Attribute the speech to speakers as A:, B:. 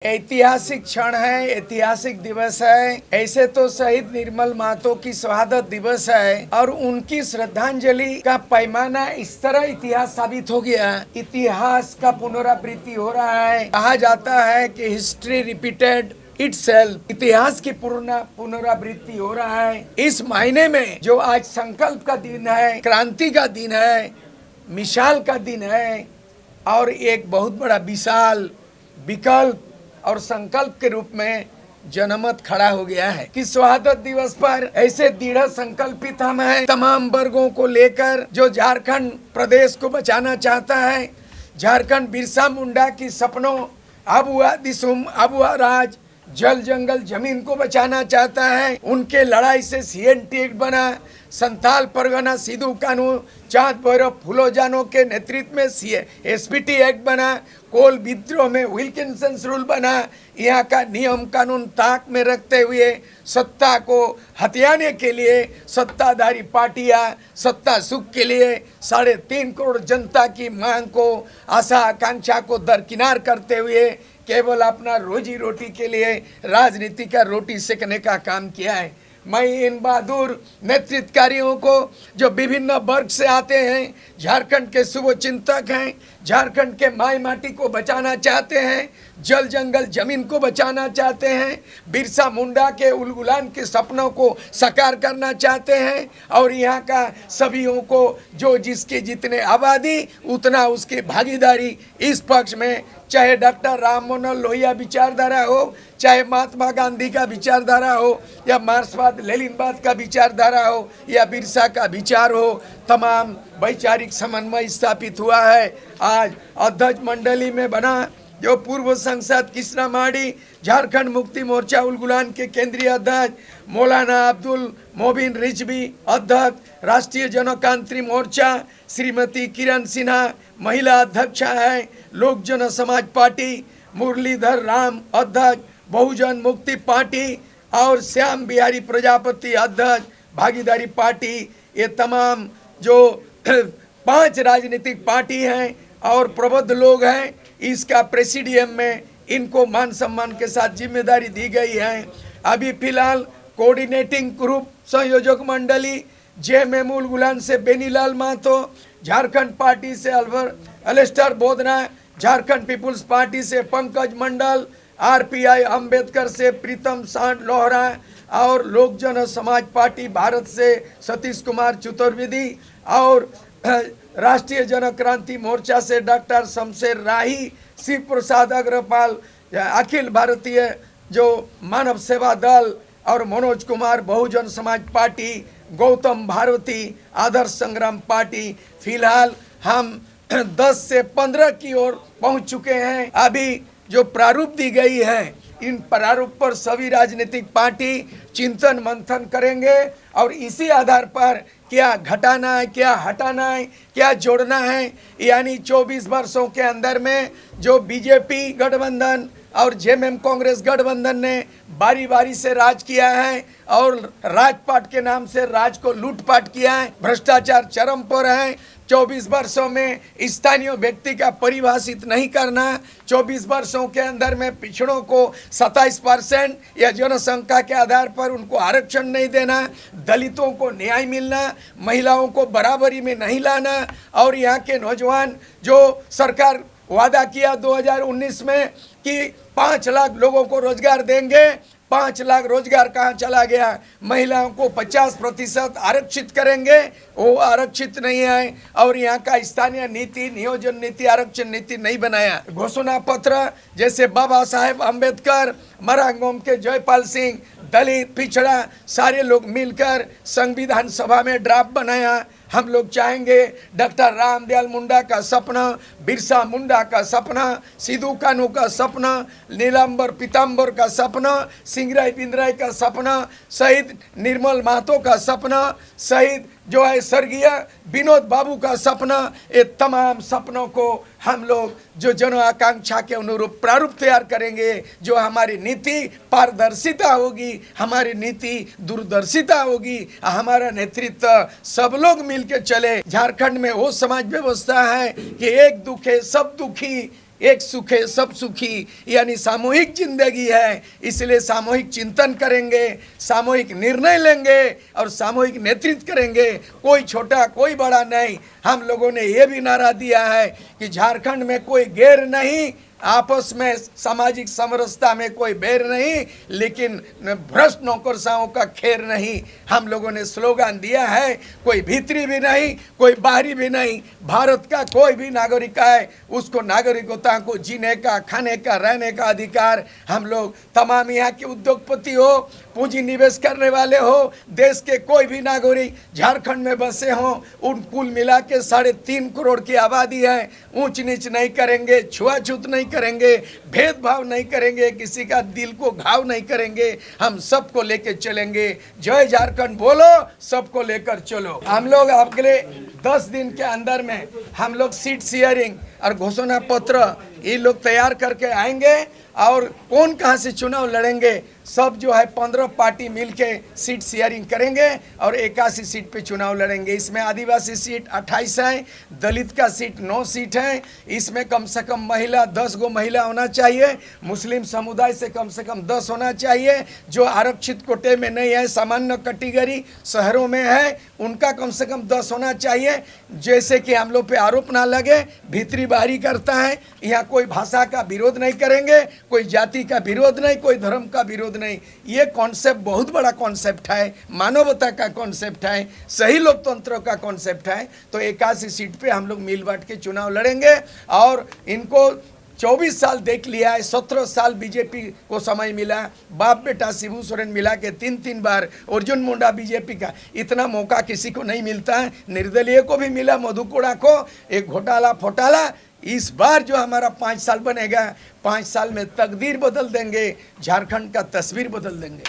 A: ऐतिहासिक क्षण है, ऐतिहासिक दिवस है। ऐसे तो शहीद निर्मल महतो की शहादत दिवस है और उनकी श्रद्धांजलि का पैमाना इस तरह इतिहास साबित हो गया। इतिहास का पुनरावृत्ति हो रहा है। कहा जाता है कि हिस्ट्री रिपीटेड इटसेल्फ, इतिहास की पुनरावृत्ति हो रहा है। इस महीने में जो आज संकल्प का दिन है, क्रांति का दिन है, मिसाल का दिन है और एक बहुत बड़ा विशाल विकल्प और संकल्प के रूप में जनमत खड़ा हो गया है कि शहादत दिवस पर ऐसे दृढ़ संकल्पित हम हैं तमाम वर्गों को लेकर जो झारखंड प्रदेश को बचाना चाहता है। झारखंड बिरसा मुंडा की सपनों आबुआ दिसुम आबुआ राज जल जंगल जमीन को बचाना चाहता है। उनके लड़ाई से CNT एक्ट बना, संथाल परगना सिद्धू कानून चाँद भैरव फूलो जानो के नेतृत्व में SPT एक्ट बना, कोल विद्रोह में विल्किंसन रूल बना। यहाँ का नियम कानून ताक में रखते हुए सत्ता को हथियाने के लिए सत्ताधारी पार्टियां सत्ता सुख के लिए 3.5 करोड़ जनता की मांग को, आशा आकांक्षा को दरकिनार करते हुए केवल अपना रोजी रोटी के लिए राजनीति का रोटी सेकने का काम किया है। मैं इन बहादुर नेतृत्वकारियों को जो विभिन्न वर्ग से आते हैं, झारखंड के शुभ चिंतक हैं, झारखंड के माई माटी को बचाना चाहते हैं, जल जंगल जमीन को बचाना चाहते हैं, बिरसा मुंडा के उलगुलान के सपनों को साकार करना चाहते हैं और यहाँ का सभीयों को जो जिसके जितने आबादी उतना उसकी भागीदारी इस पक्ष में, चाहे डॉक्टर राम मनोहर लोहिया विचारधारा हो, चाहे महात्मा गांधी का विचारधारा हो या मार्क्सवाद लेनिनवाद का विचारधारा हो या बिरसा का विचार हो, तमाम वैचारिक समन्वय स्थापित हुआ है। आज अध्यक्ष मंडली में बना जो पूर्व सांसद कृष्णा माडी, झारखंड मुक्ति मोर्चा उलगुलान के केंद्रीय अध्यक्ष मौलाना अब्दुल मोबिन रिजवी, अध्यक्ष राष्ट्रीय जनतांत्रिक मोर्चा श्रीमती किरण सिन्हा, महिला अध्यक्षा है लोक जन समाज पार्टी मुरलीधर राम, अध्यक्ष बहुजन मुक्ति पार्टी और श्याम बिहारी प्रजापति, अध्यक्ष भागीदारी पार्टी। ये तमाम जो 5 राजनीतिक पार्टी हैं और प्रबुद्ध लोग हैं, इसका प्रेसिडियम में इनको मान सम्मान के साथ जिम्मेदारी दी गई है। अभी फिलहाल कोऑर्डिनेटिंग ग्रुप संयोजक मंडली JMM उलगुलान से बेनीलाल महतो, झारखंड पार्टी से अलेस्टर बोधना, झारखंड पीपुल्स पार्टी से पंकज मंडल, RPI अम्बेडकर से प्रीतम सांड लोहरा और लोक जन समाज पार्टी भारत से सतीश कुमार चतुर्वेदी और राष्ट्रीय जन क्रांति मोर्चा से डॉक्टर शमशेर राही, शिव प्रसाद अग्रवाल, अखिल भारतीय जो मानव सेवा दल और मनोज कुमार बहुजन समाज पार्टी, गौतम भारती आदर्श संग्राम पार्टी। फिलहाल हम 10 से 15 की ओर पहुंच चुके हैं। अभी जो प्रारूप दी गई है, इन प्रारूप पर सभी राजनीतिक पार्टी चिंतन मंथन करेंगे और इसी आधार पर क्या घटाना है, क्या हटाना है, क्या जोड़ना है। यानी 24 वर्षों के अंदर में जो बीजेपी गठबंधन और JMM कांग्रेस गठबंधन ने बारी बारी से राज किया है और राजपाट के नाम से राज को लूटपाट किया है, भ्रष्टाचार चरम पर है। 24 वर्षों में स्थानीय व्यक्ति का परिभाषित नहीं करना, 24 वर्षों के अंदर में पिछड़ों को 27% या जनसंख्या के आधार पर उनको आरक्षण नहीं देना, दलितों को न्याय मिलना, महिलाओं को बराबरी में नहीं लाना और यहाँ के नौजवान जो सरकार वादा किया 2019 में कि 5 लाख लोगों को रोजगार देंगे, 5 लाख रोजगार कहाँ चला गया। महिलाओं को 50% आरक्षित करेंगे, वो आरक्षित नहीं है और यहाँ का स्थानीय नीति, नियोजन नीति, आरक्षण नीति नहीं बनाया। घोषणा पत्र जैसे बाबा साहेब अम्बेडकर, मरांगोम के जयपाल सिंह, दलित पिछड़ा सारे लोग मिलकर संविधान सभा में ड्राफ्ट बनाया। हम लोग चाहेंगे डॉक्टर रामदयाल मुंडा का सपना, बिरसा मुंडा का सपना, सिद्धू कानू का सपना, नीलांबर पीताम्बर का सपना, सिंगराई बिंद्राई का सपना, शहीद निर्मल महतो का सपना, शहीद जो है स्वर्गीय विनोद बाबू का सपना, ये तमाम सपनों को हम लोग जो जन आकांक्षा के अनुरूप प्रारूप तैयार करेंगे। जो हमारी नीति पारदर्शिता होगी, हमारी नीति दूरदर्शिता होगी, हमारा नेतृत्व सब लोग मिलकर चले। झारखंड में वो समाज व्यवस्था है कि एक दुखे सब दुखी, एक सुखे सब सुखी, यानी सामूहिक जिंदगी है। इसलिए सामूहिक चिंतन करेंगे, सामूहिक निर्णय लेंगे और सामूहिक नेतृत्व करेंगे। कोई छोटा कोई बड़ा नहीं। हम लोगों ने ये भी नारा दिया है कि झारखंड में कोई गैर नहीं, आपस में सामाजिक समरसता में कोई बैर नहीं, लेकिन भ्रष्ट नौकरशाहों का खेर नहीं। हम लोगों ने स्लोगन दिया है, कोई भीतरी भी नहीं, कोई बाहरी भी नहीं। भारत का कोई भी नागरिक है, उसको नागरिकता को जीने का, खाने का, रहने का अधिकार। हम लोग तमाम यहाँ के उद्योगपति हो, पूंजी निवेश करने वाले हो, देश के कोई भी नागरिक झारखंड में बसे हों, उन कुल मिला के 3.5 करोड़ की आबादी है। ऊंच नीच नहीं करेंगे, छुआछूत नहीं करेंगे, भेदभाव नहीं करेंगे, किसी का दिल को घाव नहीं करेंगे। हम सबको लेकर चलेंगे। जय झारखंड बोलो, सबको लेकर चलो। हम लोग अगले 10 दिन के अंदर में हम लोग सीट शेयरिंग और घोषणा पत्र ये लोग तैयार करके आएंगे। और कौन कहाँ से चुनाव लड़ेंगे, सब जो है 15 पार्टी मिलके सीट शेयरिंग करेंगे और 81 सीट पे चुनाव लड़ेंगे। इसमें आदिवासी सीट 28 है, दलित का सीट 9 सीट है। इसमें कम से कम महिला 10 गो महिला होना चाहिए, मुस्लिम समुदाय से कम 10 होना चाहिए। जो आरक्षित कोटे में नहीं है, सामान्य कैटेगरी शहरों में है, उनका कम से कम 10 होना चाहिए। जैसे कि हम लोग पे आरोप ना लगे भीतरी बाहरी करता है। यहाँ कोई भाषा का विरोध नहीं करेंगे, कोई जाति का विरोध नहीं, कोई धर्म का विरोध नहीं। ये कॉन्सेप्ट बहुत बड़ा कॉन्सेप्ट है, मानवता का कॉन्सेप्ट है, सही लोकतंत्र का कॉन्सेप्ट है। तो 81 सीट पे हम लोग मिल बांट के चुनाव लड़ेंगे। और इनको 24 साल देख लिया है, 17 साल बीजेपी को समय मिला, बाप बेटा शिबू सोरेन मिला के 3 बार, अर्जुन मुंडा बीजेपी का, इतना मौका किसी को नहीं मिलता है। निर्दलीय को भी मिला, मधु कोड़ा को, एक घोटाला। इस बार जो हमारा 5 साल बनेगा, 5 साल में तकदीर बदल देंगे, झारखंड का तस्वीर बदल देंगे।